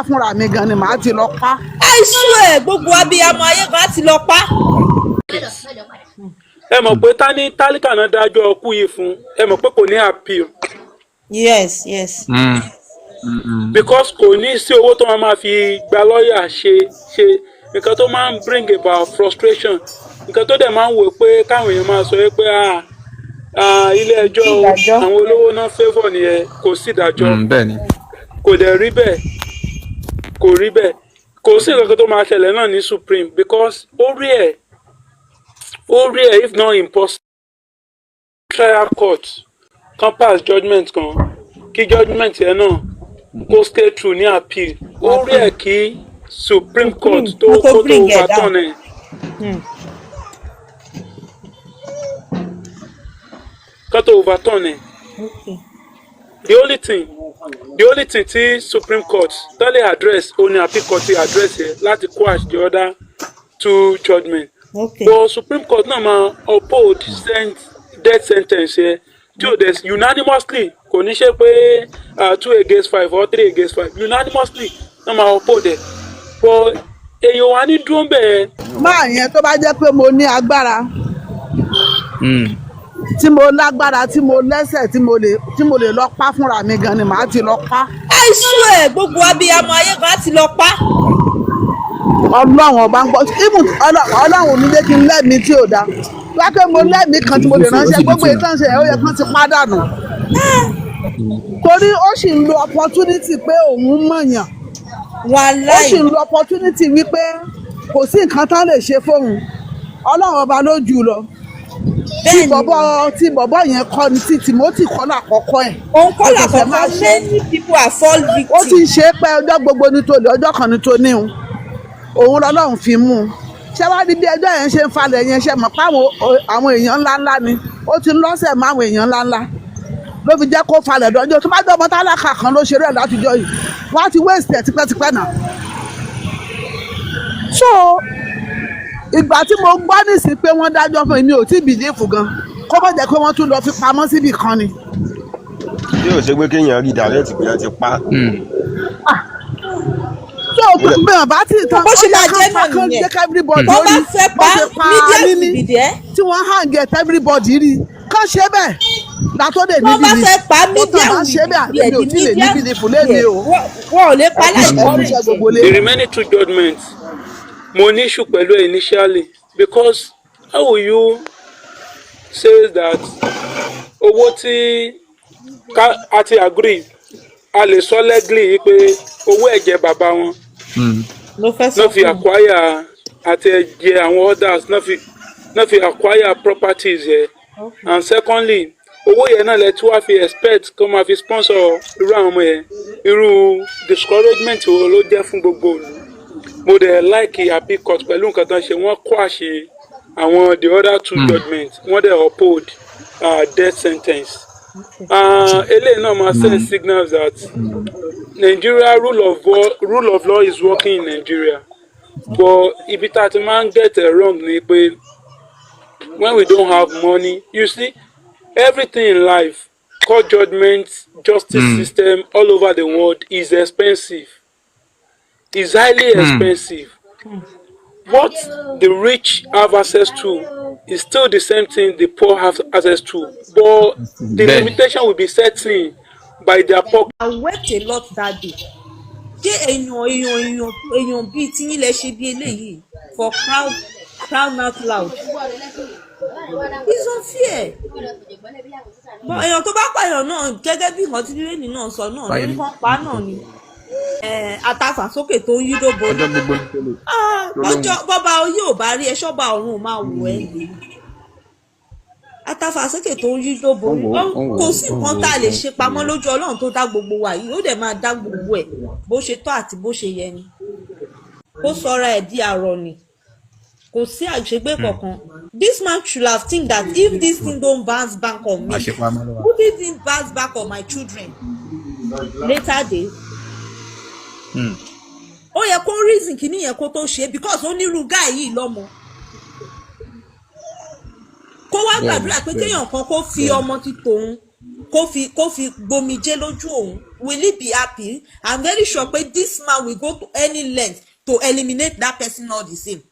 fúnra mi gan ni màá ti lọ pa. I swear gbogbo abiyamọ ayé kan ti lọ pa. ẹ mọ̀ pé tálíkà náà dájọ́ ọkú yìí fún ẹ mọ̀ pé kò ní appeal. Yes. Because kò ní sí owó tó máa fi gba lọ́ọ̀yà ṣe nǹkan tó máa ń bring about frustration nǹkan tó dẹ̀ máa ń wò pé káwọn èèyàn máa sọ pé ilé ẹjọ́ àwọn olówó náà favour nìyẹn kò sí ìdájọ́ kò dẹ̀ rí bẹ́ẹ̀ kò sí nǹkan tó máa ṣẹlẹ̀ náà ní Supreme because ó rí ẹ̀ if not impossible trial court kan pass judgement kan kí judgement yẹn náà go straight through ní appeal ó rí ẹ̀ kí Supreme Court tó overturn ẹ̀. Got to overturn it. Okay. The only thing tí Supreme Court tó lè address only appeal court ti address yẹ láti quash the other two judgment. Okay. But Supreme Court náà máa uphold death sentence yẹ tí o dẹ̀ unanimously kò ní ṣe pé 2-5 or 3-5 unanimously náà máa uphold ẹ̀. But èèyàn wà ní dúró bẹ́ẹ̀. máa yẹn tó bá jẹ́ pé mo ní agbára tí mo lágbára tí mo lẹ́sẹ̀ tí mo lè lọ pa fúnra mi gan ni màá ti lọ pa. I swear gbogbo abiyamọ ayé kan ti lọ pa. Ọlọ́run ọba ń gbọ́ Ọlọ́run ò ní jẹ́ kí n lẹ́mìí tí ò dáa lákẹ́ mo lẹ́mìí kan tí mo lè ránṣẹ́ gbogbo ìtàn ṣe ó yẹ kán ti pàdánù torí ó sì ń lo opportunity pé òun mọ̀yàn ó sì ń lo opportunity wípé kò sí nǹkan tán lè ṣe fóun Ọlọ́run ọba ló jù lọ tí bọ̀bọ̀ yẹn kọ́ ni tí Timothy kọ́ lákọ̀ọ́kọ́ ẹ̀. òun kọ́ lákọ̀ọ́kọ́ many people are fall victim. ó ti ń ṣe é pé ọjọ́ gbogbo ní tòlè ọjọ́ kan ní tòní òun lọ́lọ́run fi mú un. ṣé wàá di bí ẹjọ́ yẹn ṣe ń falẹ̀ yẹn ṣe mọ̀ pé àwọn èèyàn ńláńlá ni ó ti ń lọ́sẹ̀ mọ́ àwọn èèyàn ńláńlá ló fi jẹ́ kó falẹ̀ dọ́jọ́ tó bá jẹ́ ọmọ tálákà kan ló ṣeré ẹ̀ látijọ́ yìí wọ́n á ti waste ẹ̀ tipẹ́tipẹ́ náà. so ìgbà tí mo gbọ́ nísìnyí pé wọ́n dájọ́ fún mi ò tí bìlífù gan kó má jẹ́ pé wọ́n tún lọ fi pamọ́ síbì kan ni. tí ò ṣe pé kéèyàn rí dàrẹ́tì pé wọ́n ti pa. tó o gbìyànjú bá ti tán bó ṣe máa jẹ́ náà nìyẹn jẹ́ everybody tó bá fẹ́ pa media ti bìdẹ́. tí wọ́n hàn get everybody rí kán ṣe bẹ́ẹ̀ látó lè ní tó bá fẹ́ pa media wọ́n ṣe bẹ́ẹ̀ àti mi ò tí lè ní bìlífù lẹ́mi o. wọ́n ò lè pa láìpẹ́ The remaining two judgments mo ní issue pẹ̀lú ẹ̀ initially because how will you say that owó tí a ti agree a lè sọ legally pé owó ẹ̀jẹ̀ bàbá wọn náà fi acquire àti ẹ̀jẹ̀ àwọn others náà fi acquire properties yẹn and secondly owó yẹn náà lẹ tí wàá fi expect kó máa fi sponsor irú àwọn ọmọ yẹn irú discouragement wo ló jẹ́ fún gbogbo òlu mo dẹ̀ like appeal court pẹ̀lú nǹkan tán ṣe wọ́n kó àṣẹ àwọn the other two judgments wọ́n dẹ̀ uphold death sentence. Eléyìí náà máa send signals that Nigeria rule of law is working in Nigeria but ibi tá a ti máa ń get it wrong ni pé when we don't have money you see everything in life court judgment justice system all over the world is expensive. Is highly expensive. What the rich have access to is still the same thing the poor have access to, but the limitation will be setting by their pocket. I wept a lot that day. Ṣé èèyàn bíi tí yín lẹ ṣe bí eléyìí for crown out loud. It's unfair. But èèyàn tó bá pààyàn náà gẹ́gẹ́ bí nǹkan tí lẹ́nìí náà sọ náà lórí kan pa náà ni. Atafàsókè tó ń yí dóbo lọ́jọ́ bọ́ba oyè ò bá rí ẹ ṣọ́ba ọ̀run ò máa wò ẹ́ lé atafàsókè tó ń yí dóbo kò sí nǹkan tá a lè ṣe pamọ́ lójú Ọlọ́run tó dá gbogbo wa yìí ó dẹ̀ máa dá gbogbo ẹ̀ bó ṣe tọ́ àti bó ṣe yẹ ni kó sọra ẹ̀ di àrọ̀ ni kò sí àṣegbé kankan. This man should have think that if this thing don bounce back on me put it in bounce back on my children later days. Ó yẹ kó reason kìíní yẹn kó tó ṣe because ó nírú guy yìí lọ́mọ kó wá gbàdúrà pé kéèyàn kan kó fi ọmọ ti tòun kó fi gbomijé lójú òun will he be happy? I'm very sure pé this man will go to any length to eliminate that person all the same.